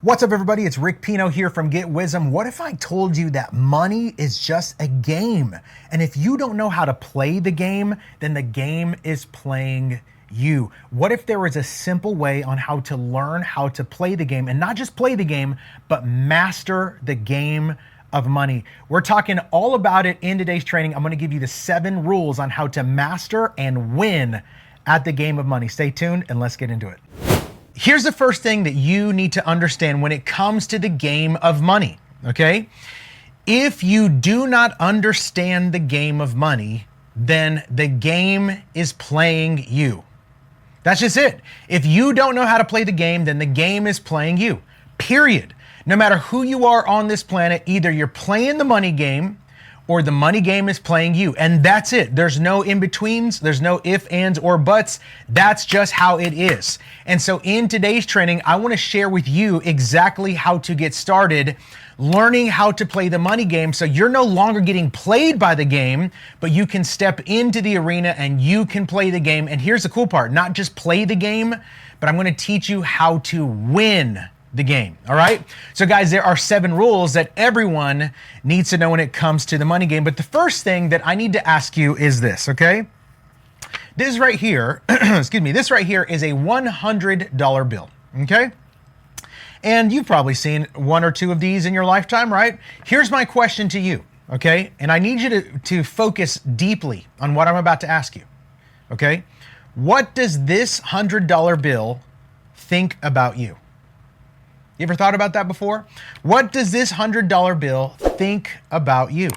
What's up, everybody? It's Rick Pino here from Get Wisdom. What if I told you that money is just a game? And if you don't know how to play the game, then the game is playing you. What if there was a simple way on how to learn how to play the game, and not just play the game, but master the game of money? We're talking all about it in today's training. I'm going to give you the 7 rules on how to master and win at the game of money. Stay tuned and let's get into it. Here's the first thing that you need to understand when it comes to the game of money, okay? If you do not understand the game of money, then the game is playing you. That's just it. If you don't know how to play the game, then the game is playing you, period. No matter who you are on this planet, either you're playing the money game or the money game is playing you. And that's it. There's no in-betweens. There's no ifs, ands, or buts. That's just how it is. And so in today's training, I want to share with you exactly how to get started learning how to play the money game, so you're no longer getting played by the game, but you can step into the arena and you can play the game. And here's the cool part, not just play the game, but I'm going to teach you how to win the game. All right. So guys, there are 7 rules that everyone needs to know when it comes to the money game. But the first thing that I need to ask you is this, okay? This right here, excuse me, this right here is a $100 bill, okay? And you've probably seen 1 or 2 of these in your lifetime, right? Here's my question to you, okay? And I need you to focus deeply on what I'm about to ask you, okay? What does this $100 bill think about you? You ever thought about that before? What does this $100 bill think about you?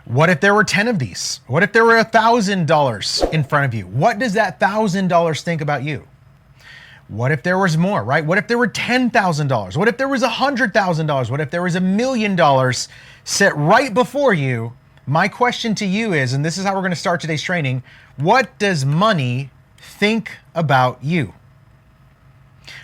What if there were 10 of these? What if there were $1,000 in front of you? What does that $1,000 think about you? What if there was more, right? What if there were $10,000? What if there was $100,000? What if there was $1 million set right before you? My question to you is, and this is how we're going to start today's training, what does money think about you?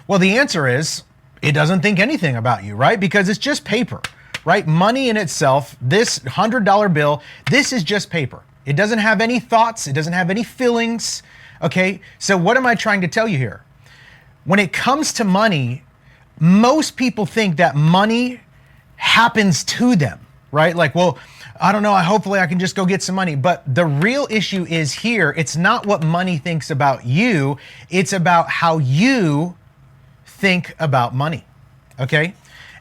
Well, the answer is it doesn't think anything about you, right? Because it's just paper, right? Money in itself, this $100 bill, this is just paper. It doesn't have any thoughts. It doesn't have any feelings. Okay. So what am I trying to tell you here? When it comes to money, most people think that money happens to them, right? Like, well, I don't know, hopefully I can just go get some money. But the real issue is here, it's not what money thinks about you, it's about how you think about money, okay?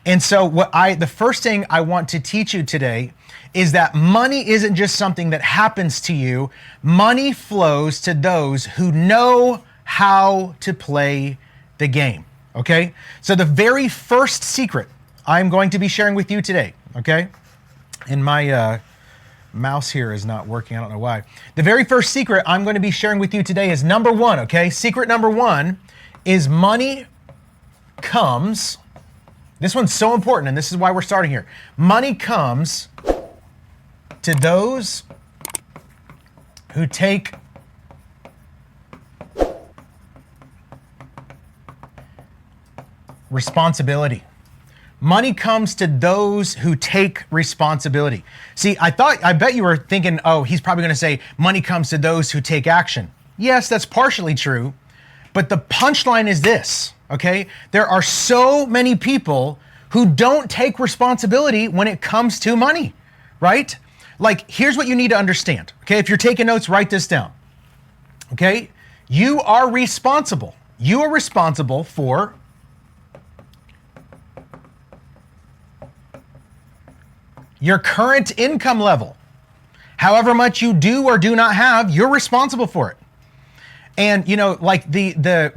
And so the first thing I want to teach you today is that money isn't just something that happens to you. Money flows to those who know how to play the game, okay? So the very first secret I'm going to be sharing with you today, okay? And my mouse here is not working, I don't know why. The very first secret I'm going to be sharing with you today is number 1, okay? Secret number 1 is money comes, this one's so important, and this is why we're starting here. Money comes to those who take responsibility. Money comes to those who take responsibility. See, I bet you were thinking, oh, he's probably going to say money comes to those who take action. Yes, that's partially true, but the punchline is this. Okay, there are so many people who don't take responsibility when it comes to money, right? Like, here's what you need to understand. Okay, if you're taking notes, write this down. Okay, you are responsible. You are responsible for your current income level. However much you do or do not have, you're responsible for it. And, you know, like the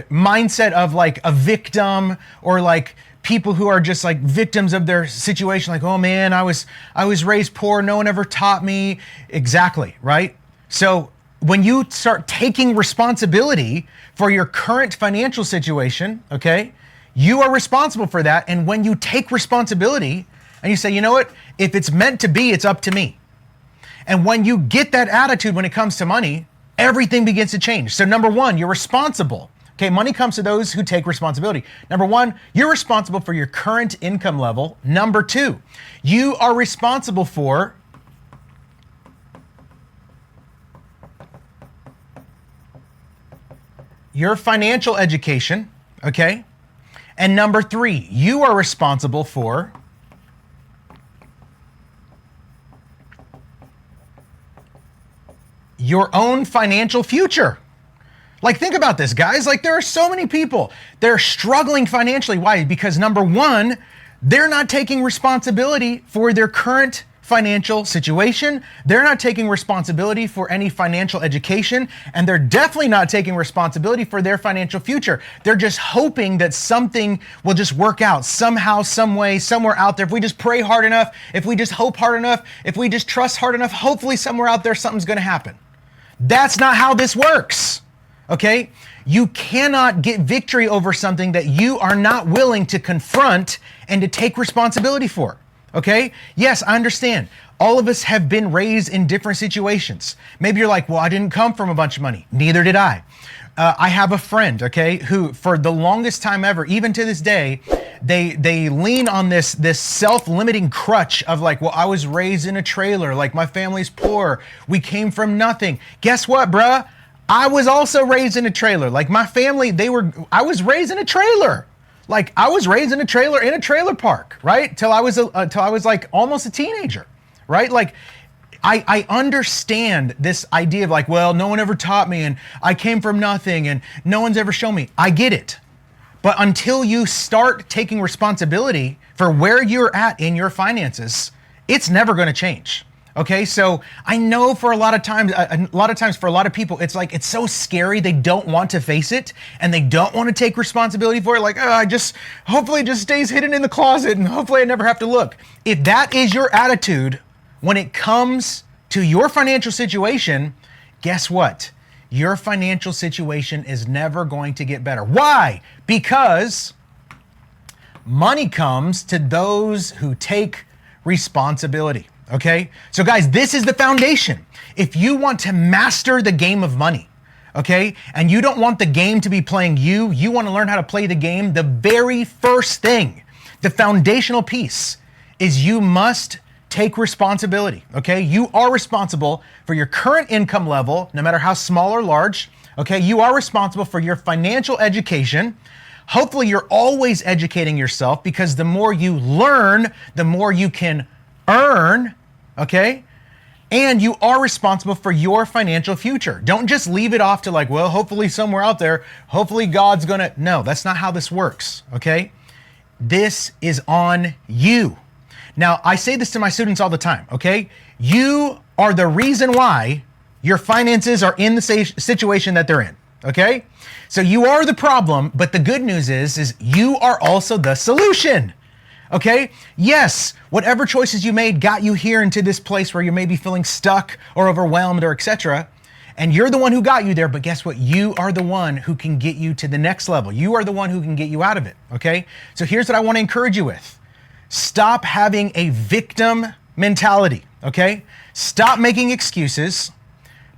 mindset of like a victim, or like people who are just like victims of their situation, like, oh man, I was raised poor, no one ever taught me. Exactly, right? So when you start taking responsibility for your current financial situation, okay, you are responsible for that. And when you take responsibility and you say, you know what, if it's meant to be, it's up to me. And when you get that attitude when it comes to money, everything begins to change. So number 1, you're responsible. Okay, money comes to those who take responsibility. Number 1, you're responsible for your current income level. Number 2, you are responsible for your financial education, okay? And number 3, you are responsible for your own financial future. Like, think about this, guys. Like, there are so many people, they're struggling financially. Why? Because number 1, they're not taking responsibility for their current financial situation. They're not taking responsibility for any financial education, and they're definitely not taking responsibility for their financial future. They're just hoping that something will just work out somehow, some way, somewhere out there. If we just pray hard enough, if we just hope hard enough, if we just trust hard enough, hopefully somewhere out there something's going to happen. That's not how this works. Okay? You cannot get victory over something that you are not willing to confront and to take responsibility for. Okay? Yes, I understand. All of us have been raised in different situations. Maybe you're like, well, I didn't come from a bunch of money. Neither did I. I have a friend, okay, who for the longest time ever, even to this day, they lean on this self-limiting crutch of like, well, I was raised in a trailer, like my family's poor, we came from nothing. Guess what, bruh? I was also raised in a trailer. Like my family, I was raised in a trailer. Like I was raised in a trailer park, right? Till I was like almost a teenager, right? Like I understand this idea of like, well, no one ever taught me and I came from nothing and no one's ever shown me. I get it. But until you start taking responsibility for where you're at in your finances, it's never going to change. Okay, so I know for a lot of times for a lot of people, it's like, it's so scary. They don't want to face it and they don't want to take responsibility for it. Like, hopefully it just stays hidden in the closet and hopefully I never have to look. If that is your attitude when it comes to your financial situation, guess what? Your financial situation is never going to get better. Why? Because money comes to those who take responsibility. Okay? So guys, this is the foundation. If you want to master the game of money, okay, and you don't want the game to be playing you, you want to learn how to play the game, the very first thing, the foundational piece is you must take responsibility, okay? You are responsible for your current income level, no matter how small or large, okay? You are responsible for your financial education. Hopefully you're always educating yourself because the more you learn, the more you can earn, okay? And you are responsible for your financial future. Don't just leave it off to like, well, hopefully somewhere out there, hopefully God's gonna, no, that's not how this works, okay? This is on you. Now, I say this to my students all the time, okay? You are the reason why your finances are in the situation that they're in, okay? So you are the problem, but the good news is you are also the solution. Okay? Yes, whatever choices you made got you here into this place where you may be feeling stuck or overwhelmed or etc. And you're the one who got you there, but guess what? You are the one who can get you to the next level. You are the one who can get you out of it, okay? So here's what I want to encourage you with. Stop having a victim mentality, okay? Stop making excuses.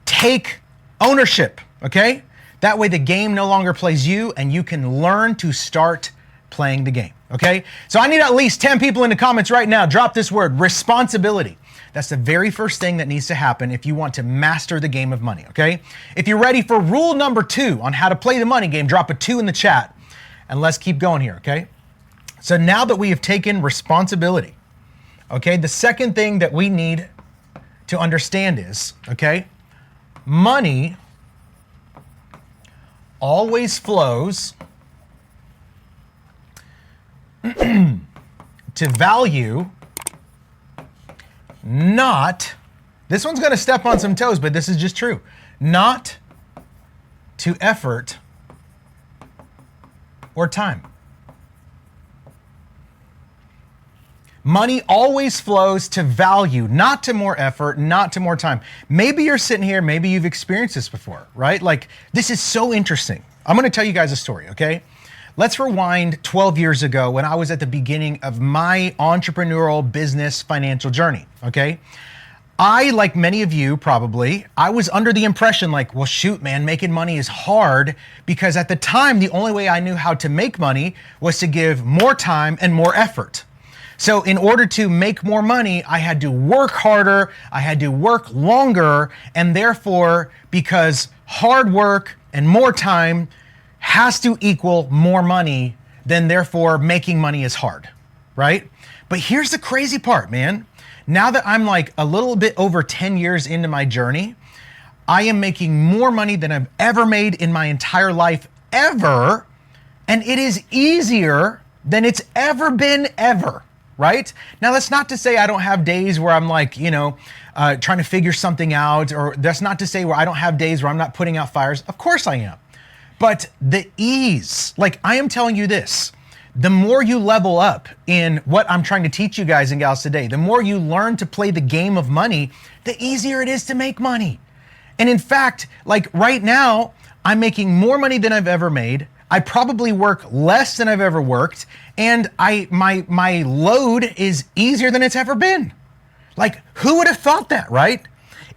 Take ownership, okay? That way the game no longer plays you and you can learn to start playing the game. Okay, so I need at least 10 people in the comments right now. Drop this word, responsibility. That's the very first thing that needs to happen if you want to master the game of money, okay? If you're ready for rule number 2 on how to play the money game, drop a 2 in the chat and let's keep going here, okay? So now that we have taken responsibility, okay, the second thing that we need to understand is, okay, money always flows to value, not, this one's going to step on some toes, but this is just true, not to effort or time. Money always flows to value, not to more effort, not to more time. Maybe you're sitting here, maybe you've experienced this before, right? Like, this is so interesting. I'm going to tell you guys a story, okay? Let's rewind 12 years ago when I was at the beginning of my entrepreneurial business financial journey, okay? I, like many of you probably, I was under the impression like, well, shoot, man, making money is hard because at the time, the only way I knew how to make money was to give more time and more effort. So in order to make more money, I had to work harder, I had to work longer, and therefore, because hard work and more time has to equal more money, then therefore making money is hard, right? But here's the crazy part, man. Now that I'm like a little bit over 10 years into my journey, I am making more money than I've ever made in my entire life ever. And it is easier than it's ever been ever, right? Now, that's not to say I don't have days where I'm like, trying to figure something out, or that's not to say where I don't have days where I'm not putting out fires. Of course I am. But the ease, like I am telling you this, the more you level up in what I'm trying to teach you guys and gals today, the more you learn to play the game of money, the easier it is to make money. And in fact, like right now, I'm making more money than I've ever made. I probably work less than I've ever worked, and my load is easier than it's ever been. Like, who would have thought that, right?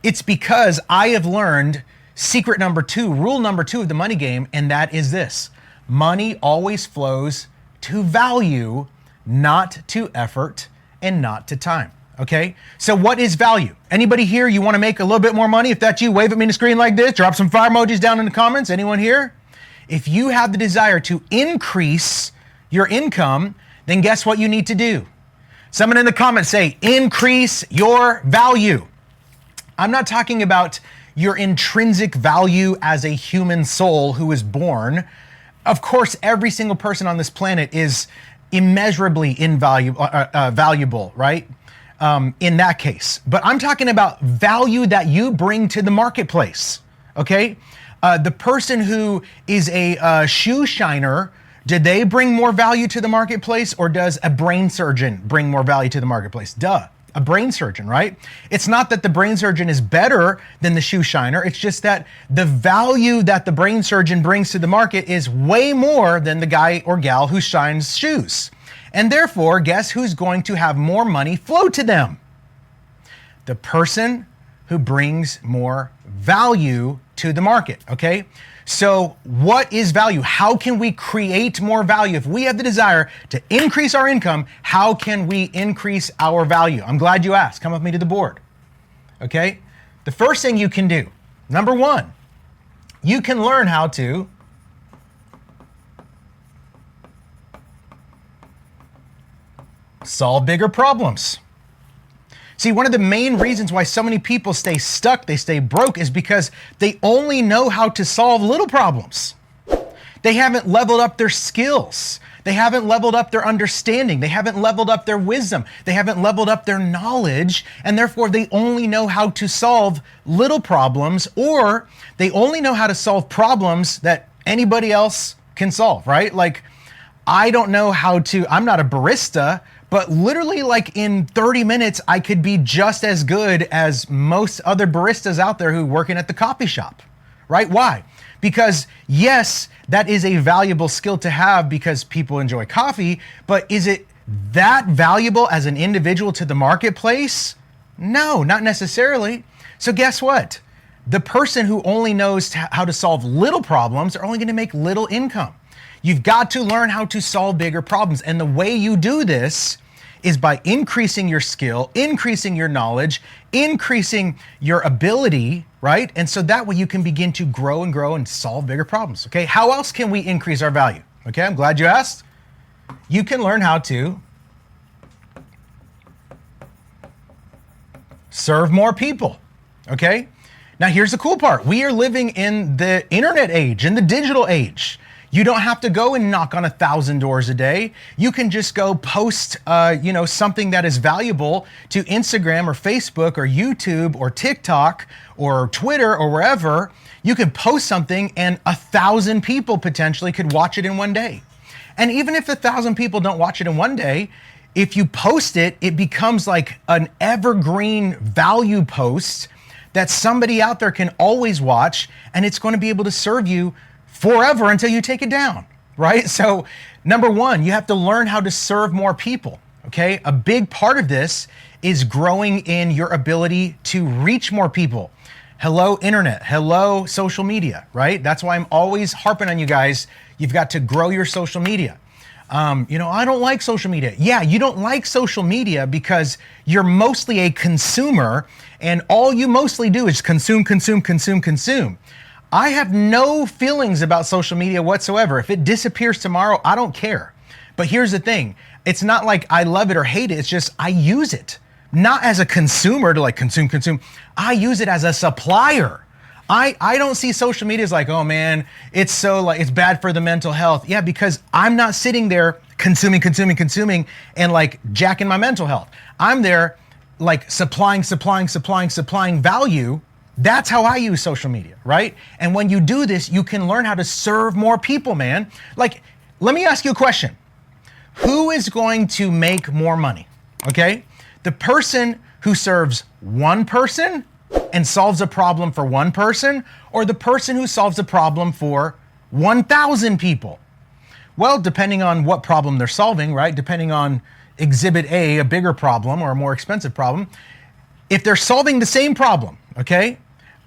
It's because I have learned secret number 2, rule number 2 of the money game, and that is this: money always flows to value, not to effort and not to time. Okay, so what is value? Anybody here, you want to make a little bit more money? If that's you, wave at me in the screen like this, drop some fire emojis down in the comments. Anyone here? If you have the desire to increase your income, then guess what you need to do? Someone in the comments say, increase your value. I'm not talking about your intrinsic value as a human soul who is born. Of course, every single person on this planet is immeasurably valuable, right? In that case. But I'm talking about value that you bring to the marketplace, okay? The person who is a shoe shiner, did they bring more value to the marketplace, or does a brain surgeon bring more value to the marketplace? Duh, a brain surgeon, right? It's not that the brain surgeon is better than the shoe shiner. It's just that the value that the brain surgeon brings to the market is way more than the guy or gal who shines shoes. And therefore, guess who's going to have more money flow to them? The person who brings more value to the market, okay? So what is value? How can we create more value? If we have the desire to increase our income, how can we increase our value? I'm glad you asked. Come with me to the board, okay? The first thing you can do, number 1, you can learn how to solve bigger problems. See, one of the main reasons why so many people stay stuck, they stay broke, is because they only know how to solve little problems. They haven't leveled up their skills. They haven't leveled up their understanding. They haven't leveled up their wisdom. They haven't leveled up their knowledge, and therefore they only know how to solve little problems, or they only know how to solve problems that anybody else can solve, right? Like, I don't know how to, I'm not a barista, but literally like in 30 minutes, I could be just as good as most other baristas out there who are working at the coffee shop, right? Why? Because yes, that is a valuable skill to have because people enjoy coffee, but is it that valuable as an individual to the marketplace? No, not necessarily. So guess what? The person who only knows how to solve little problems are only going to make little income. You've got to learn how to solve bigger problems. And the way you do this is by increasing your skill, increasing your knowledge, increasing your ability, right? And so that way you can begin to grow and solve bigger problems, okay? How else can we increase our value? Okay, I'm glad you asked. You can learn how to serve more people, okay? Now here's the cool part. We are living in the internet age, in the digital age. You don't have to go and knock on 1,000 doors a day. You can just go post, something that is valuable to Instagram or Facebook or YouTube or TikTok or Twitter or wherever. You can post something and 1,000 people potentially could watch it in one day. And even if 1,000 people don't watch it in one day, if you post it, it becomes like an evergreen value post that somebody out there can always watch, and it's going to be able to serve you forever until you take it down, right? So number 1, you have to learn how to serve more people, okay? A big part of this is growing in your ability to reach more people. Hello, internet. Hello, social media, right? That's why I'm always harping on you guys. You've got to grow your social media. I don't like social media. Yeah, you don't like social media because you're mostly a consumer and all you mostly do is consume. I have no feelings about social media whatsoever. If it disappears tomorrow, I don't care. But here's the thing. It's not like I love it or hate it. It's just I use it. Not as a consumer to like consume. I use it as a supplier. I don't see social media as like, oh man, it's so like, it's bad for the mental health. Yeah, because I'm not sitting there consuming and like jacking my mental health. I'm there like supplying value. That's how I use social media, right? And when you do this, you can learn how to serve more people, man. Like, let me ask you a question. Who is going to make more money? Okay? The person who serves one person and solves a problem for one person, or the person who solves a problem for 1,000 people? Well, depending on what problem they're solving, right? Depending on exhibit A, a bigger problem or a more expensive problem. If they're solving the same problem, okay?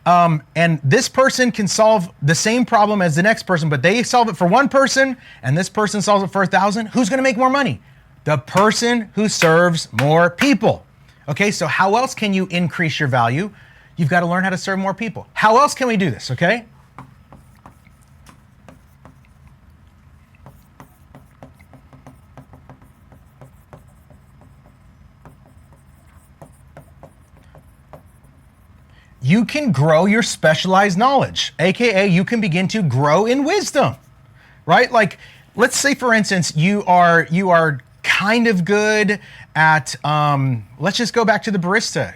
And this person can solve the same problem as the next person, but they solve it for one person and this person solves it for 1,000, who's gonna make more money? The person who serves more people. Okay, so how else can you increase your value? You've got to learn how to serve more people. How else can we do this, okay? You can grow your specialized knowledge, AKA you can begin to grow in wisdom, right? Like, let's say for instance, you are kind of good at, let's just go back to the barista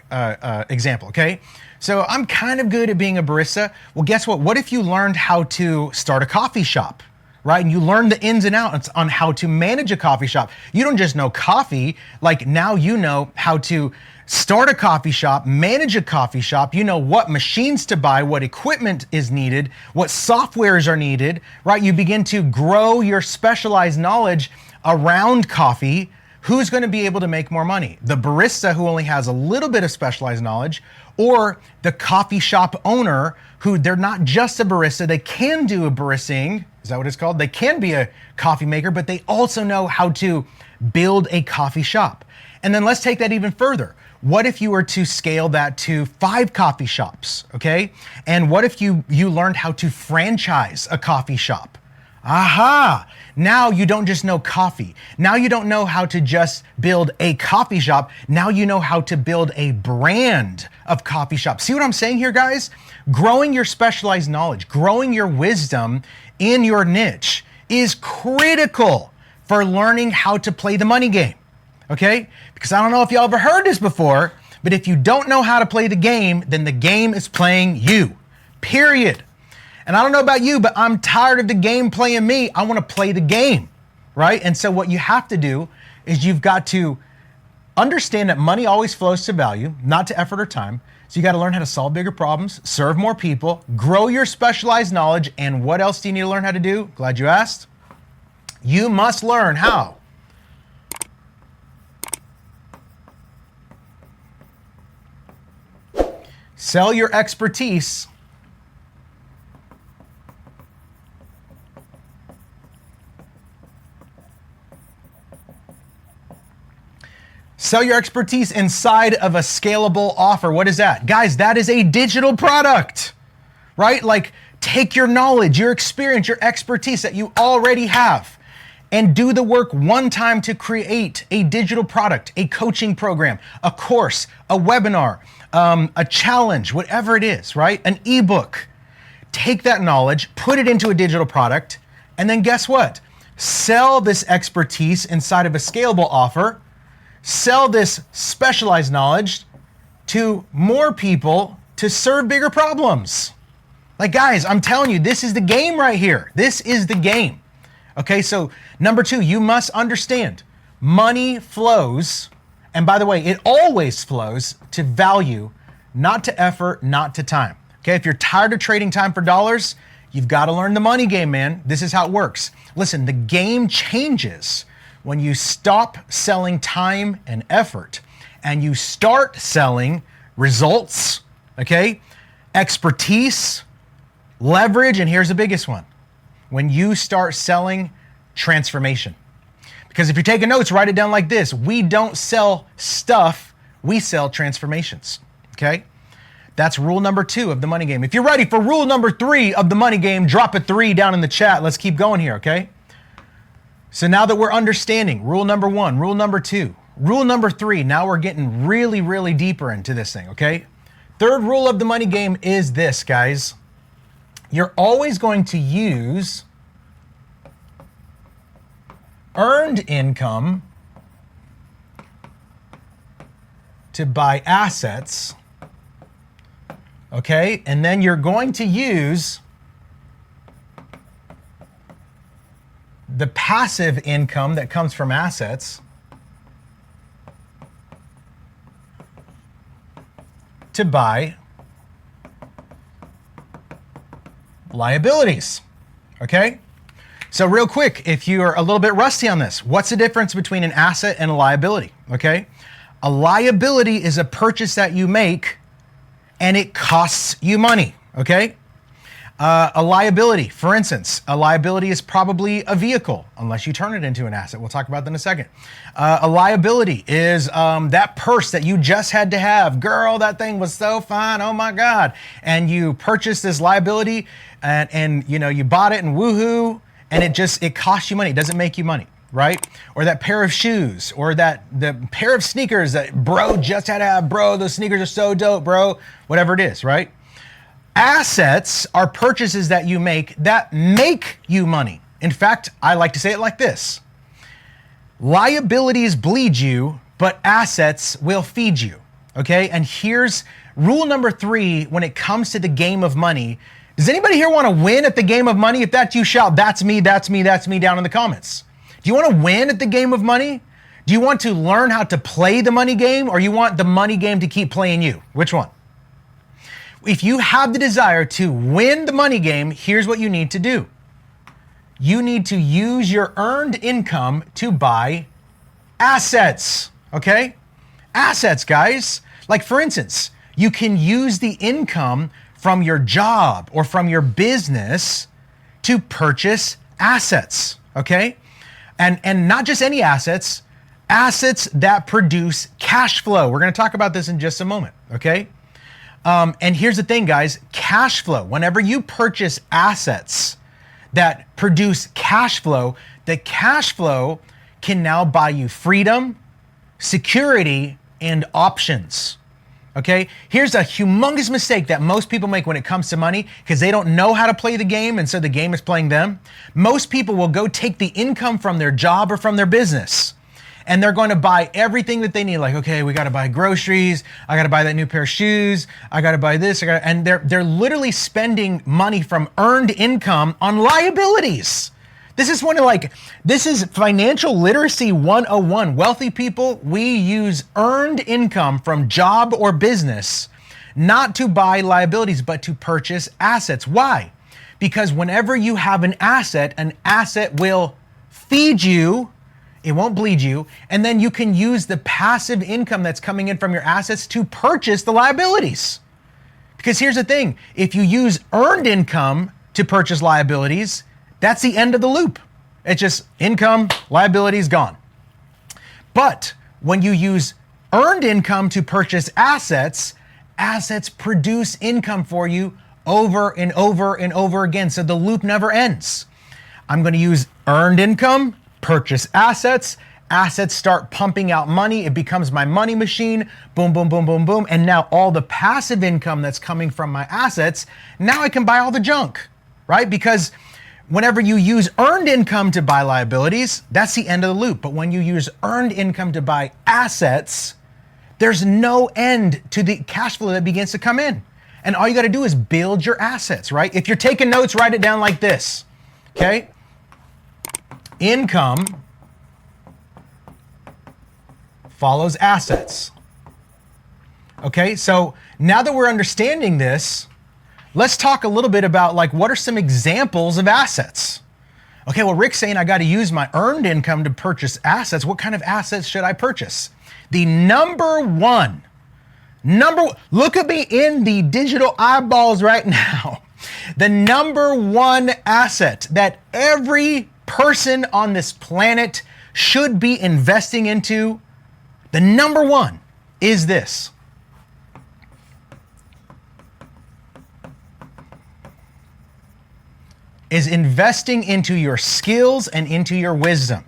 example, okay? So I'm kind of good at being a barista. Well, guess what? What if you learned how to start a coffee shop, right? And you learn the ins and outs on how to manage a coffee shop. You don't just know coffee, like now you know how to start a coffee shop, manage a coffee shop. You know what machines to buy, what equipment is needed, what softwares are needed, right? You begin to grow your specialized knowledge around coffee. Who's going to be able to make more money? The barista who only has a little bit of specialized knowledge, or the coffee shop owner who they're not just a barista, they can do a baristing, is that what it's called? They can be a coffee maker, but they also know how to build a coffee shop. And then let's take that even further. What if you were to scale that to 5 coffee shops, okay? And what if you learned how to franchise a coffee shop? Aha! Now you don't just know coffee. Now you don't know how to just build a coffee shop. Now you know how to build a brand of coffee shop. See what I'm saying here, guys? Growing your specialized knowledge, growing your wisdom in your niche is critical for learning how to play the money game, okay? Because I don't know if y'all ever heard this before, but if you don't know how to play the game, then the game is playing you, period. And I don't know about you, but I'm tired of the game playing me. I want to play the game, right? And so what you have to do is you've got to understand that money always flows to value, not to effort or time. So you got to learn how to solve bigger problems, serve more people, grow your specialized knowledge. And what else do you need to learn how to do? Glad you asked. You must learn how. Sell your expertise inside of a scalable offer. What is that? Guys, that is a digital product, right? Like, take your knowledge, your experience, your expertise that you already have and do the work one time to create a digital product, a coaching program, a course, a webinar, a challenge, whatever it is, right? An ebook. Take that knowledge, put it into a digital product, and then guess what? Sell this expertise inside of a scalable offer. Sell this specialized knowledge to more people to serve bigger problems. Like, guys, I'm telling you, this is the game right here. This is the game. Okay, so number 2, you must understand money flows, and by the way, it always flows to value, not to effort, not to time. Okay, if you're tired of trading time for dollars, you've got to learn the money game, man. This is how it works. Listen, the game changes when you stop selling time and effort and you start selling results, okay? Expertise, leverage, and here's the biggest one. When you start selling transformation. Because if you're taking notes, write it down like this. We don't sell stuff, we sell transformations, okay? That's rule number 2 of the money game. If you're ready for rule number 3 of the money game, drop a 3 down in the chat. Let's keep going here, okay? So now that we're understanding rule number 1, rule number 2, rule number 3, now we're getting really, really deeper into this thing, okay? Third rule of the money game is this, guys. You're always going to use earned income to buy assets, okay? And then you're going to use the passive income that comes from assets to buy liabilities, okay? So real quick, if you're a little bit rusty on this, what's the difference between an asset and a liability, okay? A liability is a purchase that you make and it costs you money, okay? A liability, for instance, a liability is probably a vehicle, unless you turn it into an asset. We'll talk about that in a second. A liability is that purse that you just had to have. Girl, that thing was so fine, oh my God. And you purchased this liability and you know, you bought it and woohoo, and it costs you money, it doesn't make you money, right? Or that pair of shoes, or the pair of sneakers that bro just had to have. Bro, those sneakers are so dope, bro. Whatever it is, right? Assets are purchases that you make that make you money. In fact, I like to say it like this. Liabilities bleed you, but assets will feed you, okay? And here's rule number 3 when it comes to the game of money. Does anybody here want to win at the game of money? If that's you, shout, that's me, that's me, that's me down in the comments. Do you want to win at the game of money? Do you want to learn how to play the money game, or you want the money game to keep playing you? Which one? If you have the desire to win the money game, here's what you need to do. You need to use your earned income to buy assets, okay? Assets, guys. Like for instance, you can use the income from your job or from your business to purchase assets, okay? And not just any assets, assets that produce cash flow. We're gonna talk about this in just a moment, okay? And here's the thing, guys, cash flow. Whenever you purchase assets that produce cash flow, the cash flow can now buy you freedom, security, and options. Okay? Here's a humongous mistake that most people make when it comes to money, because they don't know how to play the game, and so the game is playing them. Most people will go take the income from their job or from their business, and they're going to buy everything that they need. Like, okay, we got to buy groceries. I got to buy that new pair of shoes. I got to buy this. And they're literally spending money from earned income on liabilities. This is financial literacy 101. Wealthy people, we use earned income from job or business not to buy liabilities, but to purchase assets. Why? Because whenever you have an asset will feed you. It won't bleed you. And then you can use the passive income that's coming in from your assets to purchase the liabilities. Because here's the thing, if you use earned income to purchase liabilities, that's the end of the loop. It's just income, liabilities, gone. But when you use earned income to purchase assets, assets produce income for you over and over and over again. So the loop never ends. I'm going to use earned income, purchase assets, assets start pumping out money, it becomes my money machine, boom, boom, boom, boom, boom, and now all the passive income that's coming from my assets, now I can buy all the junk, right? Because whenever you use earned income to buy liabilities, that's the end of the loop. But when you use earned income to buy assets, there's no end to the cash flow that begins to come in. And all you got to do is build your assets, right? If you're taking notes, write it down like this, okay? Income follows assets. Okay, so now that we're understanding this, let's talk a little bit about like what are some examples of assets. Okay, well, Rick's saying I got to use my earned income to purchase assets. What kind of assets should I purchase? The number one, look at me in the digital eyeballs right now. The number one asset that every person on this planet should be investing into, the number one is this. is investing into your skills and into your wisdom.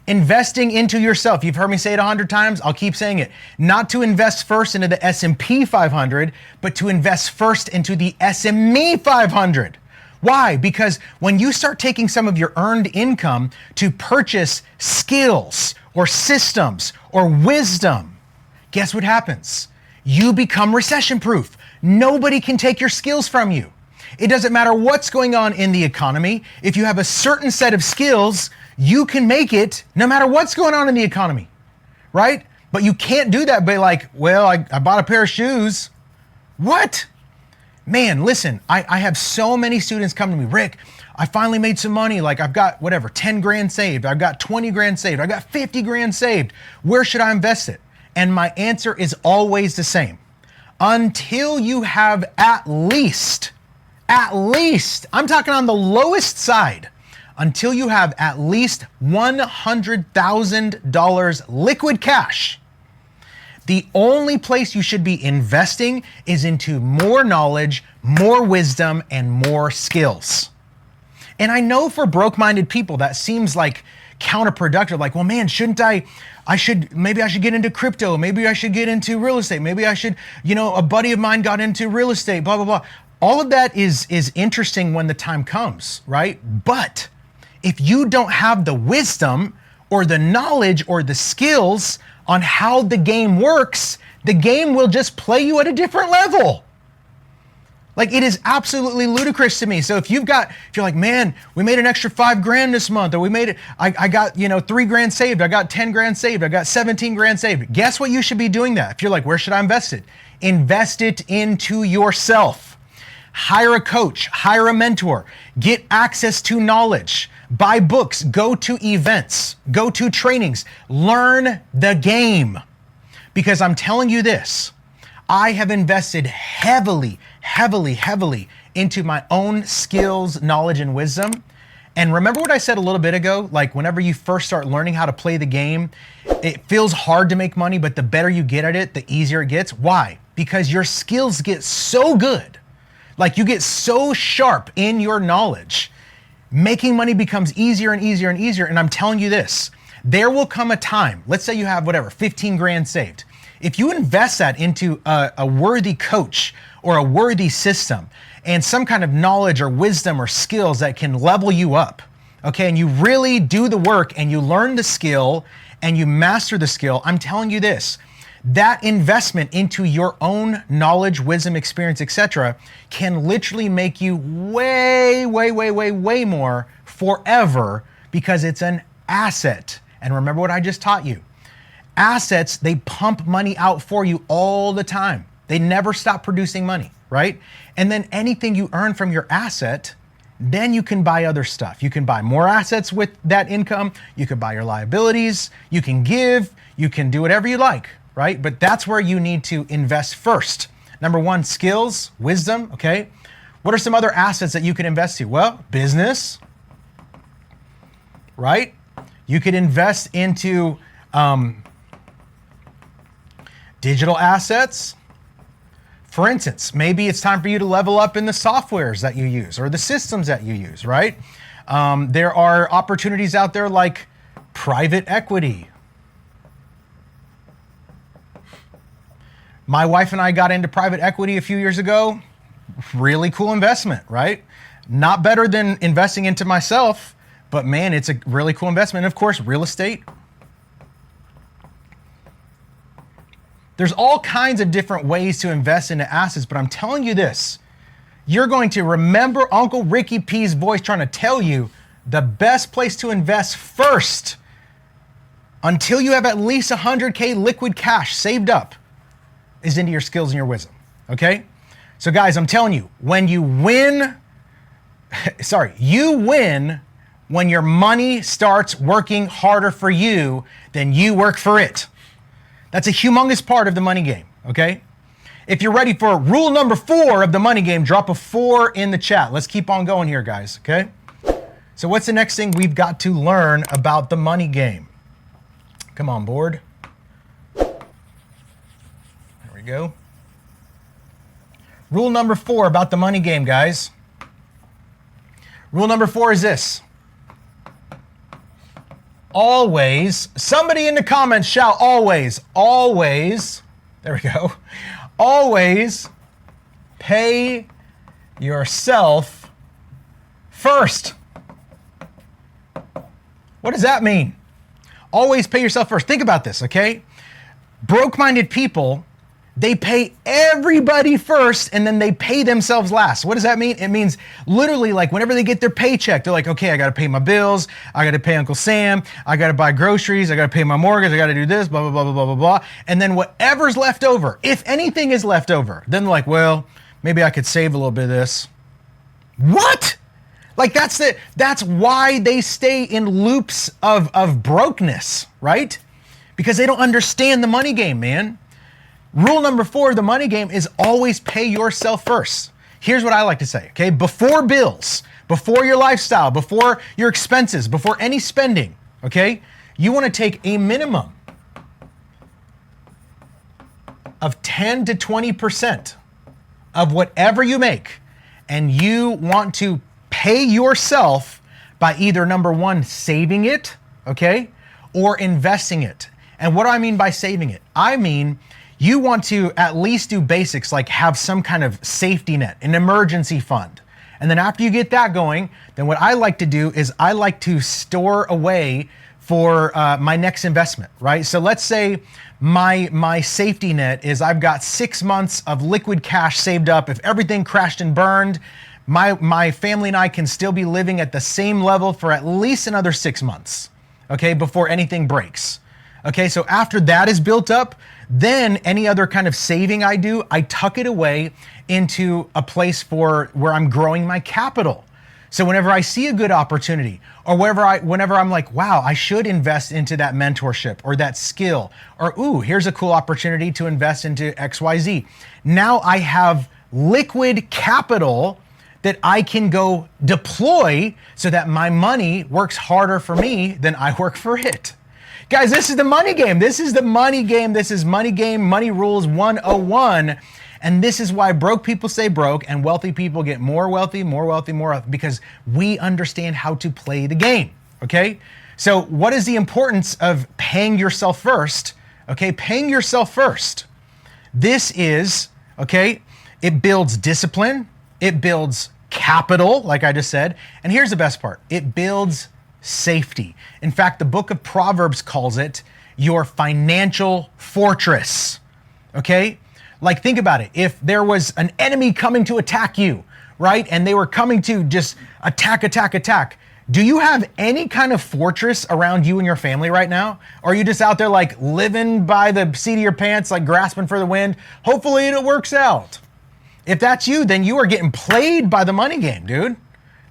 Investing into yourself. You've heard me say it 100 times. I'll keep saying it. Not to invest first into the S&P 500, but to invest first into the SME 500. Why? Because when you start taking some of your earned income to purchase skills or systems or wisdom, guess what happens? You become recession proof. Nobody can take your skills from you. It doesn't matter what's going on in the economy. If you have a certain set of skills, you can make it no matter what's going on in the economy, right? But you can't do that by like, well, I bought a pair of shoes. What? Man, listen, I have so many students come to me, Rick, I finally made some money. Like I've got whatever, 10 grand saved. I've got 20 grand saved. I got 50 grand saved. Where should I invest it? And my answer is always the same. Until you have at least, I'm talking on the lowest side, until you have at least $100,000 liquid cash, the only place you should be investing is into more knowledge, more wisdom, and more skills. And I know for broke-minded people that seems like counterproductive, like, well, man, maybe I should get into crypto. Maybe I should get into real estate. Maybe I should, a buddy of mine got into real estate, blah, blah, blah. All of that is interesting when the time comes, right? But if you don't have the wisdom or the knowledge or the skills on how the game works, the game will just play you at a different level. Like, it is absolutely ludicrous to me. So if you're like, man, we made an extra 5 grand this month, or we made it, I got, 3 grand saved, I got 10 grand saved, I got 17 grand saved. Guess what? You should be doing that. If you're like, where should I invest it? Invest it into yourself. Hire a coach, hire a mentor, get access to knowledge, buy books, go to events, go to trainings, learn the game. Because I'm telling you this, I have invested heavily into my own skills, knowledge, and wisdom. And remember what I said a little bit ago? Like, whenever you first start learning how to play the game, it feels hard to make money, but the better you get at it, the easier it gets. Why? Because your skills get so good. Like, you get so sharp in your knowledge. Making money becomes easier and easier and easier. And I'm telling you this, there will come a time, let's say you have 15 grand saved. If you invest that into a worthy coach or a worthy system and some kind of knowledge or wisdom or skills that can level you up, okay, and you really do the work and you learn the skill and you master the skill, I'm telling you this, that investment into your own knowledge, wisdom, experience, etc., can literally make you way more forever, because it's an asset. And remember what I just taught you. Assets, they pump money out for you all the time. They never stop producing money, right? And then anything you earn from your asset, then you can buy other stuff. You can buy more assets with that income. You can buy your liabilities. You can give. You can do whatever you like, right? But that's where you need to invest first. Number one, skills, wisdom, okay? What are some other assets that you can invest to? Well, business, right? You could invest into digital assets. For instance, maybe it's time for you to level up in the softwares that you use or the systems that you use, right? There are opportunities out there like private equity. My wife and I got into private equity a few years ago. Really cool investment, right? Not better than investing into myself, but man, it's a really cool investment. And of course, real estate. There's all kinds of different ways to invest into assets, but I'm telling you this, you're going to remember Uncle Ricky P's voice trying to tell you the best place to invest first, until you have at least 100K liquid cash saved up, is into your skills and your wisdom, okay? So guys, I'm telling you, when you win, you win when your money starts working harder for you than you work for it. That's a humongous part of the money game, okay? If you're ready for rule number 4 of the money game, drop a 4 in the chat. Let's keep on going here, guys, okay? So what's the next thing we've got to learn about the money game? Come on, board. There we go. Rule number 4 about the money game, guys. Rule number 4 is this. Always, somebody in the comments shout always, there we go. Always pay yourself first. What does that mean? Always pay yourself first. Think about this, okay? Broke-minded people, they pay everybody first and then they pay themselves last. What does that mean? It means literally like whenever they get their paycheck, they're like, okay, I got to pay my bills. I got to pay Uncle Sam. I got to buy groceries. I got to pay my mortgage. I got to do this, blah, blah, blah, blah, blah, blah, blah. And then whatever's left over, if anything is left over, then they're like, well, maybe I could save a little bit of this. What? Like that's why they stay in loops of brokenness, right? Because they don't understand the money game, man. Rule number 4 of the money game is always pay yourself first. Here's what I like to say, okay? Before bills, before your lifestyle, before your expenses, before any spending, okay? You want to take a minimum of 10 to 20% of whatever you make, and you want to pay yourself by either number 1, saving it, okay, or investing it. And what do I mean by saving it? I mean, you want to at least do basics like have some kind of safety net, an emergency fund. And then after you get that going, then what I like to do is I like to store away for my next investment, right? So let's say my safety net is I've got 6 months of liquid cash saved up. If everything crashed and burned, my family and I can still be living at the same level for at least another 6 months, okay, before anything breaks. Okay, so after that is built up, then any other kind of saving I do, I tuck it away into a place where I'm growing my capital. So whenever I see a good opportunity, or whenever I'm like, wow, I should invest into that mentorship or that skill, or ooh, here's a cool opportunity to invest into XYZ. Now I have liquid capital that I can go deploy so that my money works harder for me than I work for it. Guys, this is the money game. This is the money game. This is money game, money rules 101. And this is why broke people stay broke and wealthy people get more wealthy, because we understand how to play the game, okay? So what is the importance of paying yourself first? Okay, paying yourself first. This is, okay, it builds discipline, it builds capital, like I just said, and here's the best part, it builds safety. In fact, the book of Proverbs calls it your financial fortress, okay? Like think about it, if there was an enemy coming to attack you, right? And they were coming to just attack. Do you have any kind of fortress around you and your family right now? Or are you just out there like living by the seat of your pants, like grasping for the wind? Hopefully it works out. If that's you, then you are getting played by the money game, dude.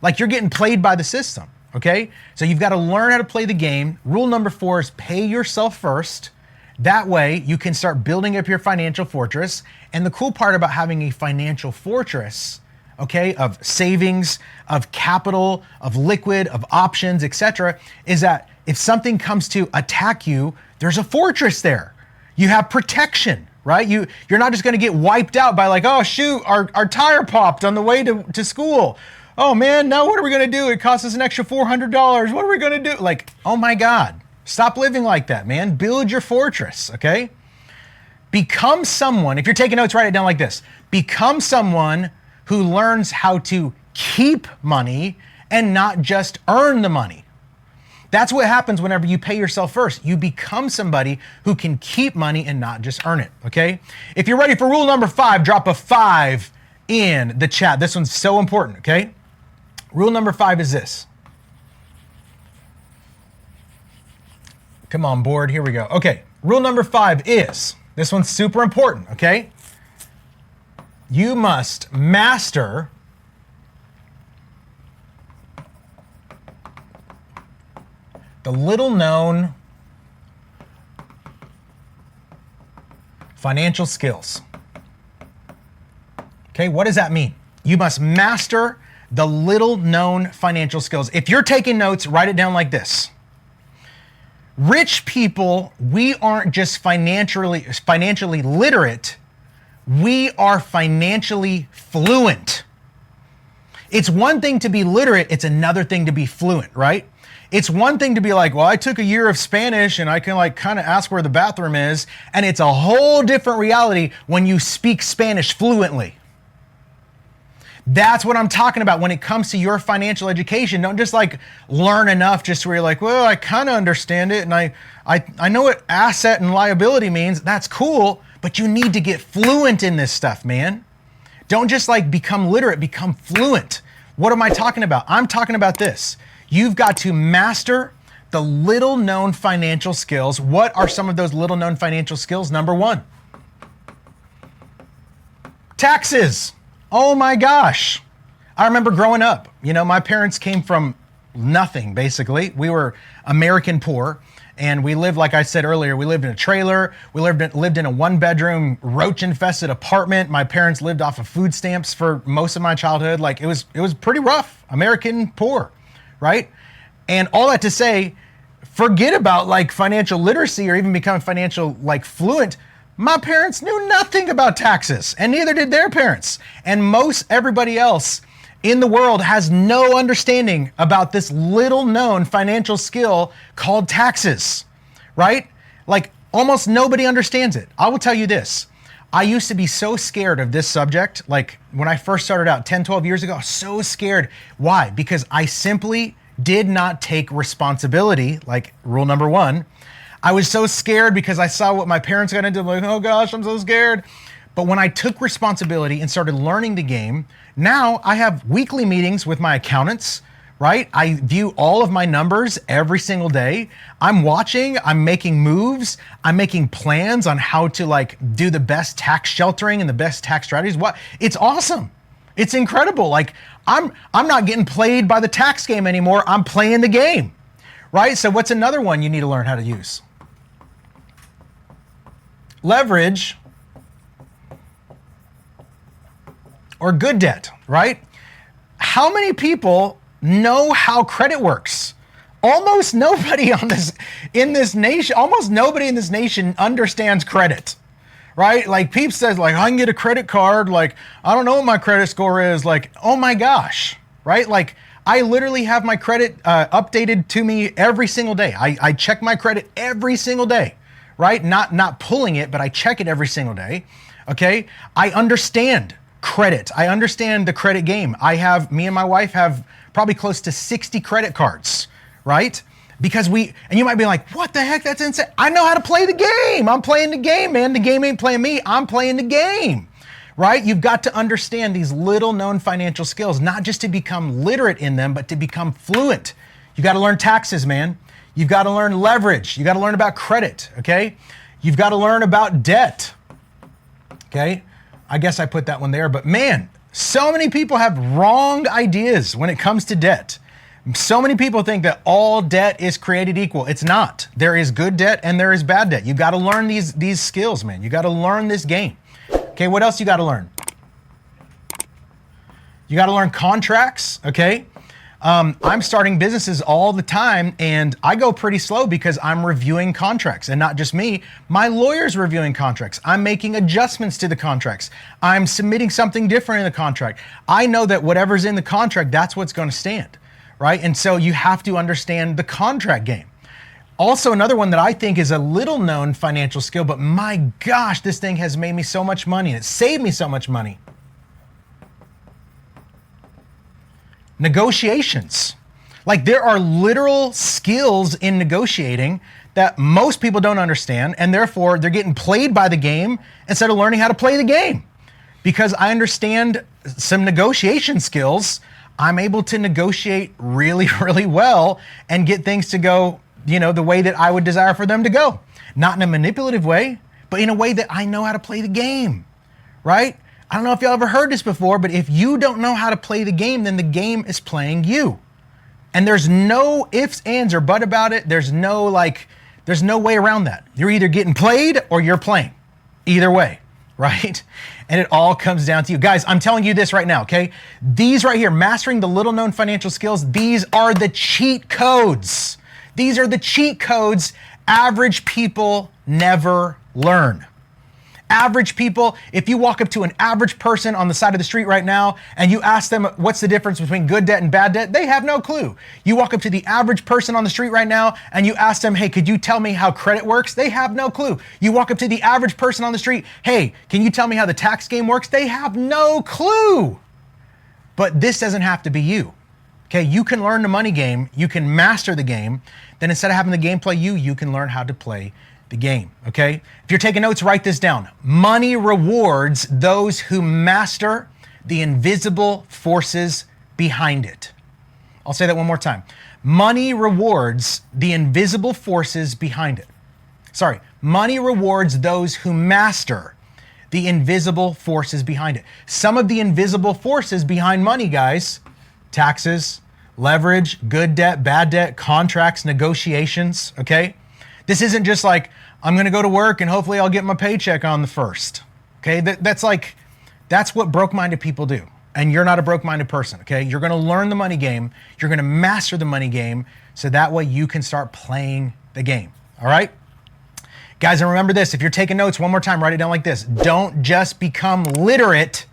Like you're getting played by the system, okay? So you've got to learn how to play the game. Rule number 4 is pay yourself first. That way you can start building up your financial fortress. And the cool part about having a financial fortress, okay, of savings, of capital, of liquid, of options, etc., is that if something comes to attack you, there's a fortress there. You have protection, right? You're not just going to get wiped out by like, oh shoot, our tire popped on the way to school. Oh man, now what are we going to do? It cost us an extra $400. What are we going to do? Like, oh my God. Stop living like that, man. Build your fortress, okay? Become someone, if you're taking notes, write it down like this. Become someone who learns how to keep money and not just earn the money. That's what happens whenever you pay yourself first. You become somebody who can keep money and not just earn it, okay? If you're ready for rule number 5, drop a 5 in the chat. This one's so important, okay? Rule number 5 is this. Come on, board, here we go. Okay, rule number 5 is, this one's super important, okay? You must master the little known financial skills. Okay, what does that mean? You must master the little known financial skills. If you're taking notes, write it down like this. Rich people, we aren't just financially literate, we are financially fluent. It's one thing to be literate, it's another thing to be fluent, right? It's one thing to be like, well, I took a year of Spanish and I can like kind of ask where the bathroom is. And it's a whole different reality when you speak Spanish fluently. That's what I'm talking about when it comes to your financial education. Don't just like learn enough just where you're like, well, I kind of understand it and I know what asset and liability means. That's cool, but you need to get fluent in this stuff, man. Don't just like become literate, become fluent. What am I talking about? I'm talking about this. You've got to master the little known financial skills. What are some of those little known financial skills? Number one, taxes. Oh my gosh. I remember growing up, my parents came from nothing, basically. We were American poor. And we lived, like I said earlier, we lived in a trailer. We lived in a one-bedroom, roach-infested apartment. My parents lived off of food stamps for most of my childhood. Like it was pretty rough, American poor, right? And all that to say, forget about like financial literacy or even becoming financial like fluent. My parents knew nothing about taxes, and neither did their parents. And most everybody else in the world has no understanding about this little known financial skill called taxes, right? Like almost nobody understands it. I will tell you this. I used to be so scared of this subject. Like when I first started out 10, 12 years ago, I was so scared. Why? Because I simply did not take responsibility, like rule number one. I was so scared because I saw what my parents got into. I'm like, oh gosh, I'm so scared. But when I took responsibility and started learning the game, now I have weekly meetings with my accountants, right? I view all of my numbers every single day. I'm watching, I'm making moves, I'm making plans on how to like do the best tax sheltering and the best tax strategies. It's awesome. It's incredible. Like I'm not getting played by the tax game anymore. I'm playing the game, right? So what's another one you need to learn how to use? Leverage or good debt, right? How many people know how credit works? Almost nobody in this nation understands credit, right? Like Peep says, like, I can get a credit card. Like, I don't know what my credit score is. Like, oh my gosh, right? Like, I literally have my credit updated to me every single day. I check my credit every single day, right? Not pulling it, but I check it every single day, okay? I understand credit. I understand the credit game. Me and my wife have probably close to 60 credit cards, right? Because and you might be like, what the heck? That's insane. I know how to play the game. I'm playing the game, man. The game ain't playing me. I'm playing the game, right? You've got to understand these little known financial skills, not just to become literate in them, but to become fluent. You got to learn taxes, man. You've got to learn leverage. You got to learn about credit, okay? You've got to learn about debt, okay? I guess I put that one there, but man, so many people have wrong ideas when it comes to debt. So many people think that all debt is created equal. It's not. There is good debt and there is bad debt. You got to learn these skills, man. You got to learn this game. Okay, what else you got to learn? You got to learn contracts, okay? I'm starting businesses all the time and I go pretty slow because I'm reviewing contracts, and not just me, my lawyer's reviewing contracts. I'm making adjustments to the contracts. I'm submitting something different in the contract. I know that whatever's in the contract, that's what's going to stand, right? And so you have to understand the contract game. Also, another one that I think is a little known financial skill, but my gosh, this thing has made me so much money and it saved me so much money. Negotiations. Like there are literal skills in negotiating that most people don't understand, and therefore they're getting played by the game instead of learning how to play the game. Because I understand some negotiation skills, I'm able to negotiate really, really well and get things to go, the way that I would desire for them to go. Not in a manipulative way, but in a way that I know how to play the game, right? I don't know if y'all ever heard this before, but if you don't know how to play the game, then the game is playing you. And there's no ifs, ands, or but about it. There's no way around that. You're either getting played or you're playing. Either way, right? And it all comes down to you. Guys, I'm telling you this right now, okay? These right here, mastering the little known financial skills, these are the cheat codes. These are the cheat codes average people never learn. average people, if you walk up to an average person on the side of the street right now and you ask them what's the difference between good debt and bad debt, they have no clue. You walk up to the average person on the street right now and you ask them, hey, could you tell me how credit works? They have no clue. You walk up to the average person on the street, hey, can you tell me how the tax game works? They have no clue. But this doesn't have to be you. Okay, you can learn the money game, you can master the game, then instead of having the game play you, you can learn how to play the game, okay? If you're taking notes, write this down. Money rewards those who master the invisible forces behind it. I'll say that one more time. Money rewards the invisible forces behind it. Sorry, money rewards those who master the invisible forces behind it. Some of the invisible forces behind money, guys, taxes, leverage, good debt, bad debt, contracts, negotiations, okay? This isn't just like, I'm gonna go to work and hopefully I'll get my paycheck on the first, okay? That's what broke-minded people do. And you're not a broke-minded person, okay? You're gonna learn the money game, you're gonna master the money game, so that way you can start playing the game, all right? Guys, and remember this, if you're taking notes, one more time, write it down like this. Don't just become literate,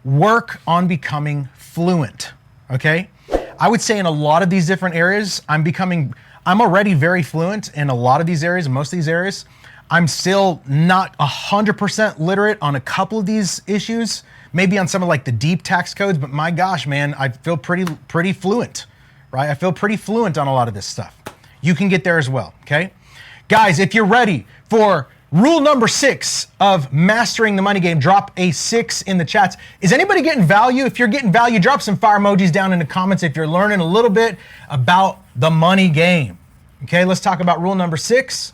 work on becoming fluent, okay? I would say in a lot of these different areas, I'm already very fluent in a lot of these areas, most of these areas. I'm still not 100% literate on a couple of these issues, maybe on some of like the deep tax codes, but my gosh, man, I feel pretty fluent, right? I feel pretty fluent on a lot of this stuff. You can get there as well, okay? Guys, if you're ready for rule number 6 of mastering the money game, drop a 6 in the chats. Is anybody getting value? If you're getting value, drop some fire emojis down in the comments if you're learning a little bit about the money game. Okay, let's talk about rule number 6.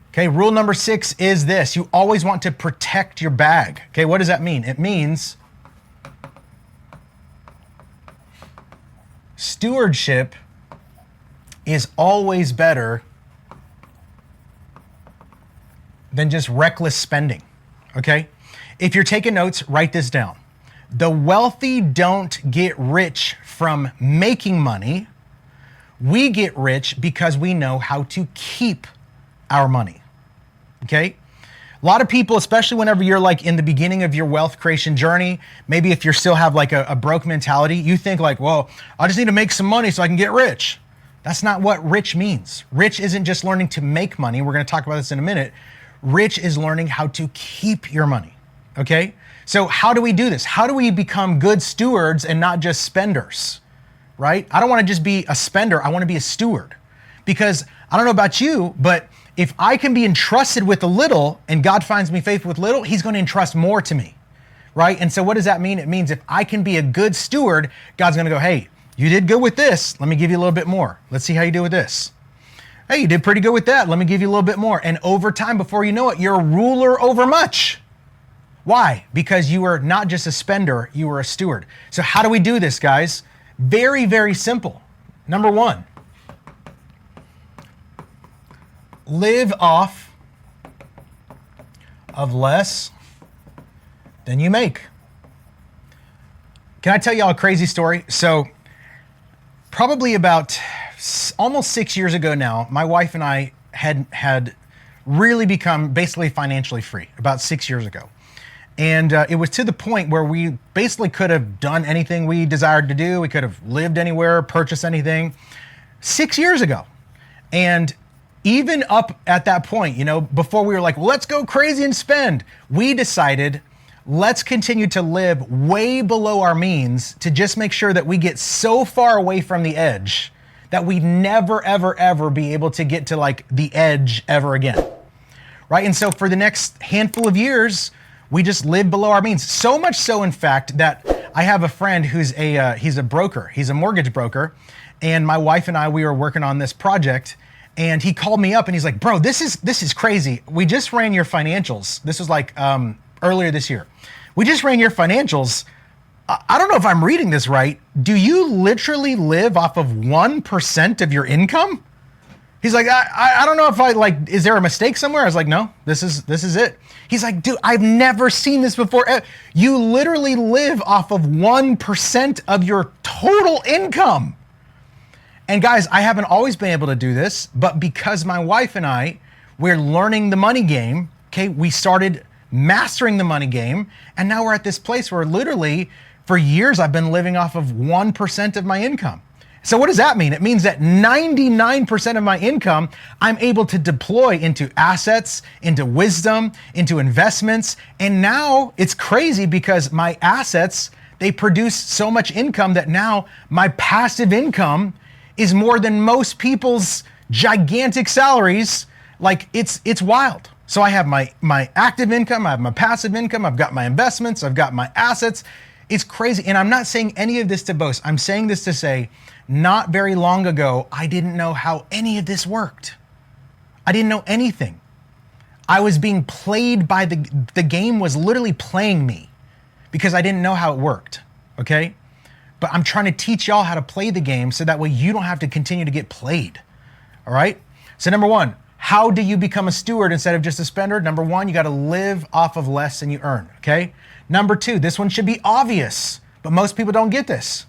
Okay, rule number 6 is this. You always want to protect your bag. Okay, what does that mean? It means stewardship is always better than just reckless spending, okay? If you're taking notes, write this down. The wealthy don't get rich from making money. We get rich because we know how to keep our money, okay? A lot of people, especially whenever you're like in the beginning of your wealth creation journey, maybe if you still have like a broke mentality, you think like, well, I just need to make some money so I can get rich. That's not what rich means. Rich isn't just learning to make money. We're gonna talk about this in a minute. Rich is learning how to keep your money, okay? So how do we do this? How do we become good stewards and not just spenders, right? I don't wanna just be a spender, I wanna be a steward. Because I don't know about you, but if I can be entrusted with a little and God finds me faithful with little, he's gonna entrust more to me, right? And so what does that mean? It means if I can be a good steward, God's gonna go, hey, you did good with this, let me give you a little bit more. Let's see how you do with this. Hey, you did pretty good with that. Let me give you a little bit more. And over time, before you know it, you're a ruler over much. Why? Because you are not just a spender, you are a steward. So how do we do this, guys? Very, very simple. Number 1, live off of less than you make. Can I tell y'all a crazy story? So probably about almost 6 years ago now, my wife and I had really become basically financially free about 6 years ago. And it was to the point where we basically could have done anything we desired to do. We could have lived anywhere, purchased anything 6 years ago. And even up at that point, you know, before we were like, well, let's go crazy and spend, we decided, let's continue to live way below our means to just make sure that we get so far away from the edge that we never, ever, ever be able to get to like the edge ever again, right? And so for the next handful of years, we just lived below our means. So much so, in fact, that I have a friend who's he's a broker, he's a mortgage broker, and my wife and I, we were working on this project, and he called me up and he's like, bro, this is crazy. We just ran your financials. This was like earlier this year. We just ran your financials. I don't know if I'm reading this right. Do you literally live off of 1% of your income? He's like, I don't know if is there a mistake somewhere? I was like, no, this is it. He's like, dude, I've never seen this before. You literally live off of 1% of your total income. And guys, I haven't always been able to do this, but because my wife and I, we're learning the money game, Okay, we started mastering the money game, and now we're at this place where literally for years I've been living off of 1% of my income. So what does that mean? It means that 99% of my income I'm able to deploy into assets, into wisdom, into investments. And now it's crazy because my assets, they produce so much income that now my passive income is more than most people's gigantic salaries. Like it's wild. So I have my active income, I have my passive income, I've got my investments, I've got my assets. It's crazy. And I'm not saying any of this to boast. I'm saying this to say, not very long ago, I didn't know how any of this worked. I didn't know anything. I was being played by the game was literally playing me because I didn't know how it worked, okay? But I'm trying to teach y'all how to play the game so that way you don't have to continue to get played, all right? So number one, how do you become a steward instead of just a spender? Number one, you got to live off of less than you earn, okay? Number two, this one should be obvious, but most people don't get this.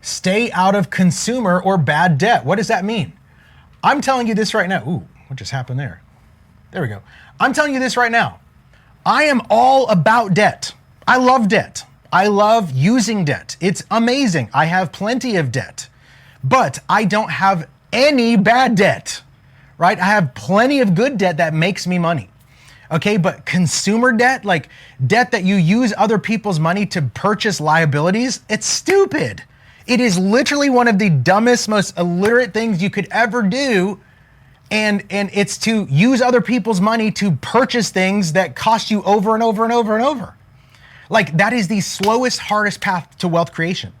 Stay out of consumer or bad debt. What does that mean? I'm telling you this right now. Ooh, what just happened there? There we go. I'm telling you this right now. I am all about debt. I love debt. I love using debt. It's amazing. I have plenty of debt, but I don't have any bad debt, right? I have plenty of good debt that makes me money. Okay, but consumer debt, like debt that you use other people's money to purchase liabilities, it's stupid. It is literally one of the dumbest, most illiterate things you could ever do. And it's to use other people's money to purchase things that cost you over and over and over and over. Like that is the slowest, hardest path to wealth creation,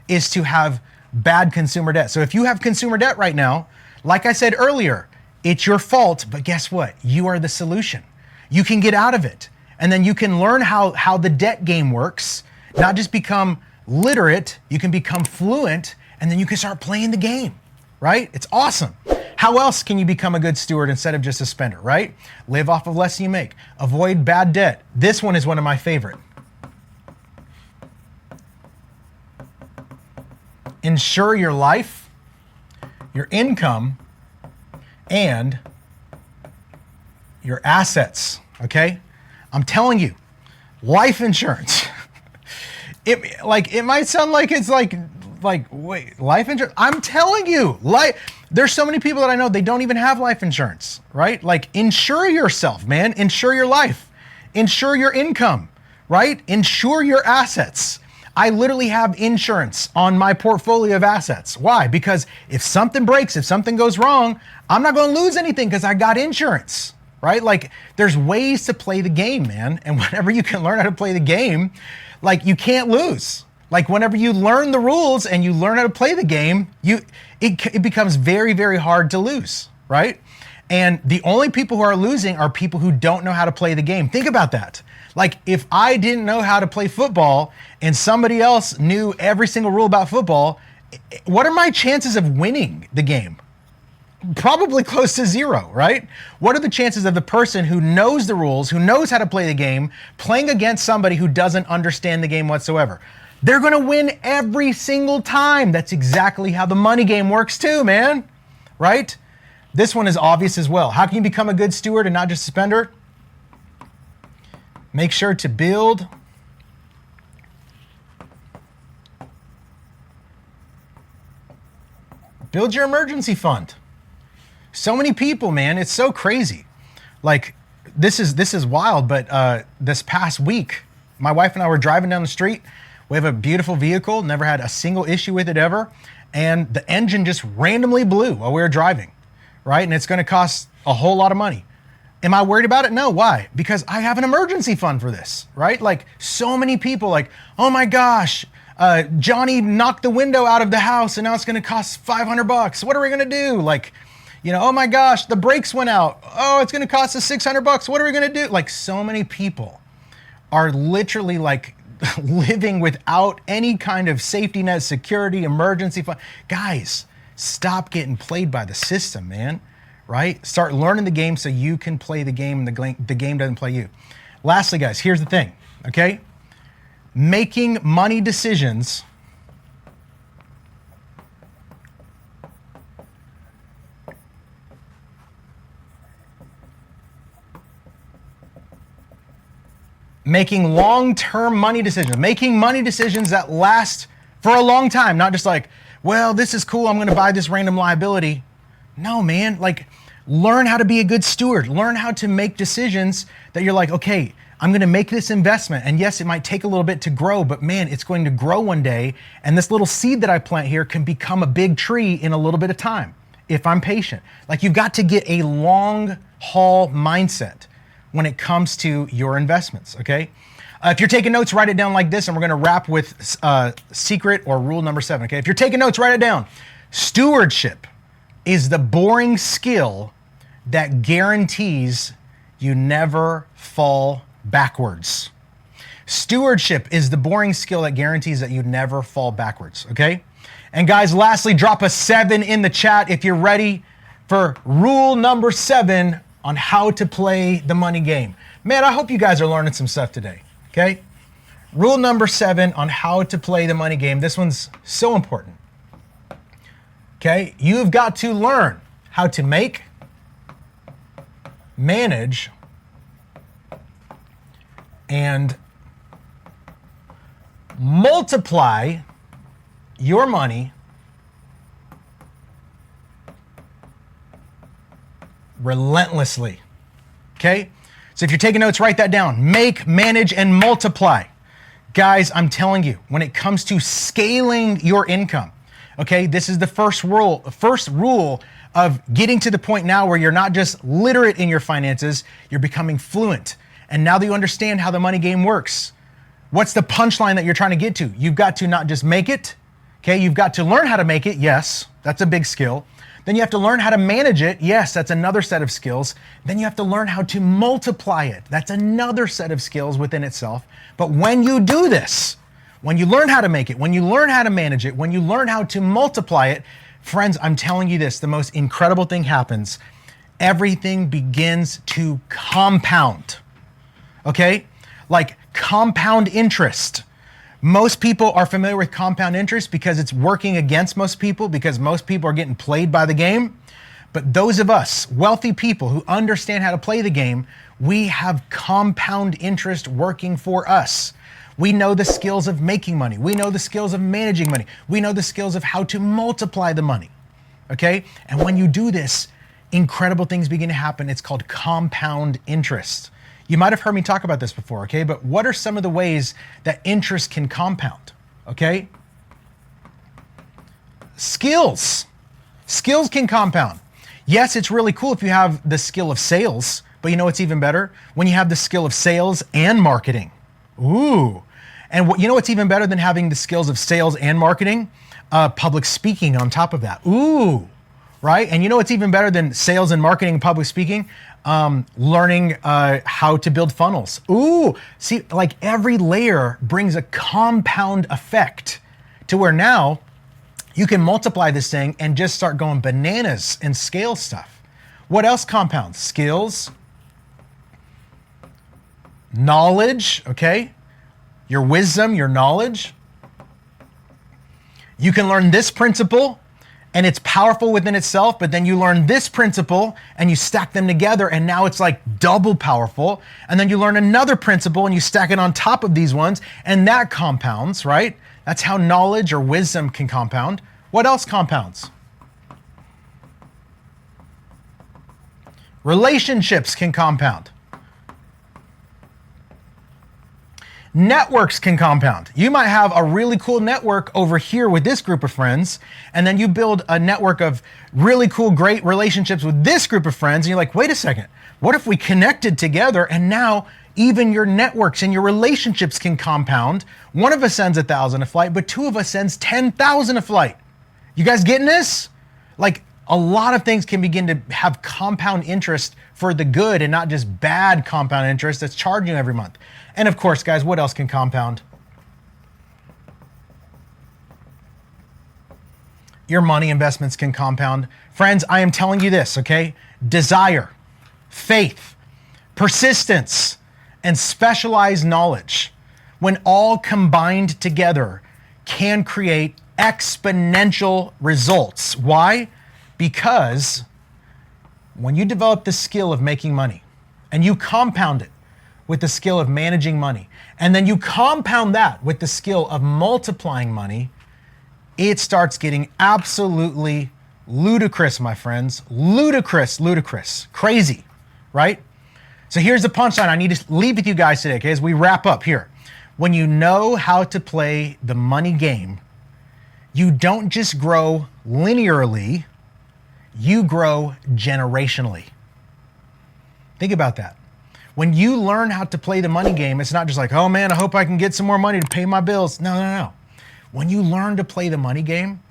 is to have bad consumer debt. So if you have consumer debt right now, like I said earlier, it's your fault, but guess what? You are the solution. You can get out of it. And then you can learn how the debt game works, not just become literate, you can become fluent, and then you can start playing the game, right? It's awesome. How else can you become a good steward instead of just a spender, right? Live off of less than you make. Avoid bad debt. This one is one of my favorite. Ensure your life, your income, and your assets, okay? I'm telling you, life insurance. It might sound like it's like wait, life insurance? I'm telling you, there's so many people that I know, they don't even have life insurance, right? Like insure yourself, man. Insure your life. Insure your income, right? Insure your assets. I literally have insurance on my portfolio of assets. Why? Because if something breaks, if something goes wrong, I'm not going to lose anything because I got insurance, right? Like there's ways to play the game, man. And whenever you can learn how to play the game, like you can't lose. Like whenever you learn the rules and you learn how to play the game, it becomes very, very hard to lose, right? And the only people who are losing are people who don't know how to play the game. Think about that. Like if I didn't know how to play football and somebody else knew every single rule about football, what are my chances of winning the game? Probably close to zero, right? What are the chances of the person who knows the rules, who knows how to play the game, playing against somebody who doesn't understand the game whatsoever? They're going to win every single time. That's exactly how the money game works too, man, right? This one is obvious as well. How can you become a good steward and not just a spender? Make sure to build your emergency fund. So many people, man, it's so crazy. Like this is wild, but this past week, my wife and I were driving down the street. We have a beautiful vehicle, never had a single issue with it ever, and the engine just randomly blew while we were driving, right? And it's going to cost a whole lot of money. Am I worried about it? No. Why? Because I have an emergency fund for this, right? Like so many people like, oh my gosh, Johnny knocked the window out of the house and now it's going to cost $500. What are we going to do? Like, you know, oh my gosh, the brakes went out. Oh, it's going to cost us $600. What are we going to do? Like so many people are literally like living without any kind of safety net, security, emergency fund. Guys, stop getting played by the system, man. Right? Start learning the game so you can play the game and the game doesn't play you. Lastly, guys, here's the thing, okay? Making money decisions making long-term money decisions, making money decisions that last for a long time, not just like, well, this is cool, I'm gonna buy this random liability. No, man, like learn how to be a good steward. Learn how to make decisions that you're like, okay, I'm gonna make this investment. And yes, it might take a little bit to grow, but man, it's going to grow one day. And this little seed that I plant here can become a big tree in a little bit of time if I'm patient. Like you've got to get a long haul mindset when it comes to your investments, okay? If you're taking notes, write it down like this, and we're gonna wrap with secret or rule number 7, okay? If you're taking notes, write it down. Stewardship is the boring skill that guarantees you never fall backwards. Stewardship is the boring skill that guarantees that you never fall backwards, okay? And guys, lastly, drop a 7 in the chat if you're ready for rule number 7 on how to play the money game. Man, I hope you guys are learning some stuff today, okay? Rule number 7 on how to play the money game. This one's so important, okay? You've got to learn how to make, manage, and multiply your money relentlessly, okay? So if you're taking notes, write that down. Make, manage, and multiply. Guys, I'm telling you, when it comes to scaling your income, okay, this is the first rule of getting to the point now where you're not just literate in your finances, you're becoming fluent. And now that you understand how the money game works, what's the punchline that you're trying to get to? You've got to not just make it, okay? You've got to learn how to make it. Yes, that's a big skill. Then you have to learn how to manage it. Yes, that's another set of skills. Then you have to learn how to multiply it. That's another set of skills within itself. But when you do this, when you learn how to make it, when you learn how to manage it, when you learn how to multiply it, friends, I'm telling you this, the most incredible thing happens. Everything begins to compound. Okay? Like compound interest. Most people are familiar with compound interest because it's working against most people, because most people are getting played by the game. But those of us, wealthy people who understand how to play the game, we have compound interest working for us. We know the skills of making money. We know the skills of managing money. We know the skills of how to multiply the money. Okay? And when you do this, incredible things begin to happen. It's called compound interest. You might have heard me talk about this before, okay? But what are some of the ways that interest can compound, okay? Skills. Skills can compound. Yes, it's really cool if you have the skill of sales, but you know what's even better? When you have the skill of sales and marketing. Ooh. And you know what's even better than having the skills of sales and marketing? Public speaking on top of that. Ooh, right? And you know what's even better than sales and marketing and public speaking? Learning how to build funnels. Ooh, see, like every layer brings a compound effect to where now you can multiply this thing and just start going bananas and scale stuff. What else compounds? Skills, knowledge, okay? Your wisdom, your knowledge. You can learn this principle and it's powerful within itself, but then you learn this principle and you stack them together and now it's like double powerful. And then you learn another principle and you stack it on top of these ones and that compounds, right? That's how knowledge or wisdom can compound. What else compounds? Relationships can compound. Networks can compound. You might have a really cool network over here with this group of friends, and then you build a network of really cool, great relationships with this group of friends, and you're like, wait a second, what if we connected together and now even your networks and your relationships can compound? One of us sends 1,000 a flight, but two of us sends 10,000 a flight. You guys getting this? Like a lot of things can begin to have compound interest for the good and not just bad compound interest that's charging you every month. And of course, guys, what else can compound? Your money investments can compound. Friends, I am telling you this, okay? Desire, faith, persistence, and specialized knowledge, when all combined together, can create exponential results. Why? Because when you develop the skill of making money and you compound it with the skill of managing money, and then you compound that with the skill of multiplying money, it starts getting absolutely ludicrous, my friends. Ludicrous, ludicrous, crazy, right? So here's the punchline I need to leave with you guys today, okay, as we wrap up here. When you know how to play the money game, you don't just grow linearly, you grow generationally. Think about that. When you learn how to play the money game, it's not just like, oh man, I hope I can get some more money to pay my bills. No, no, no. When you learn to play the money game,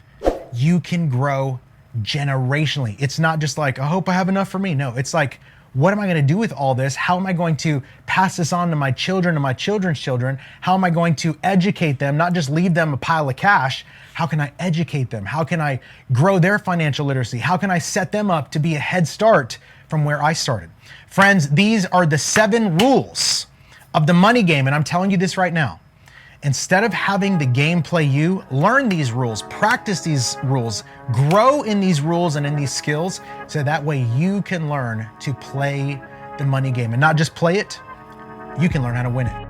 you can grow generationally. It's not just like, I hope I have enough for me. No, it's like, what am I going to do with all this? How am I going to pass this on to my children and my children's children? How am I going to educate them, not just leave them a pile of cash? How can I educate them? How can I grow their financial literacy? How can I set them up to be a head start from where I started? Friends, these are the 7 rules of the money game, and I'm telling you this right now. Instead of having the game play you, learn these rules, practice these rules, grow in these rules and in these skills, so that way you can learn to play the money game. And not just play it, you can learn how to win it.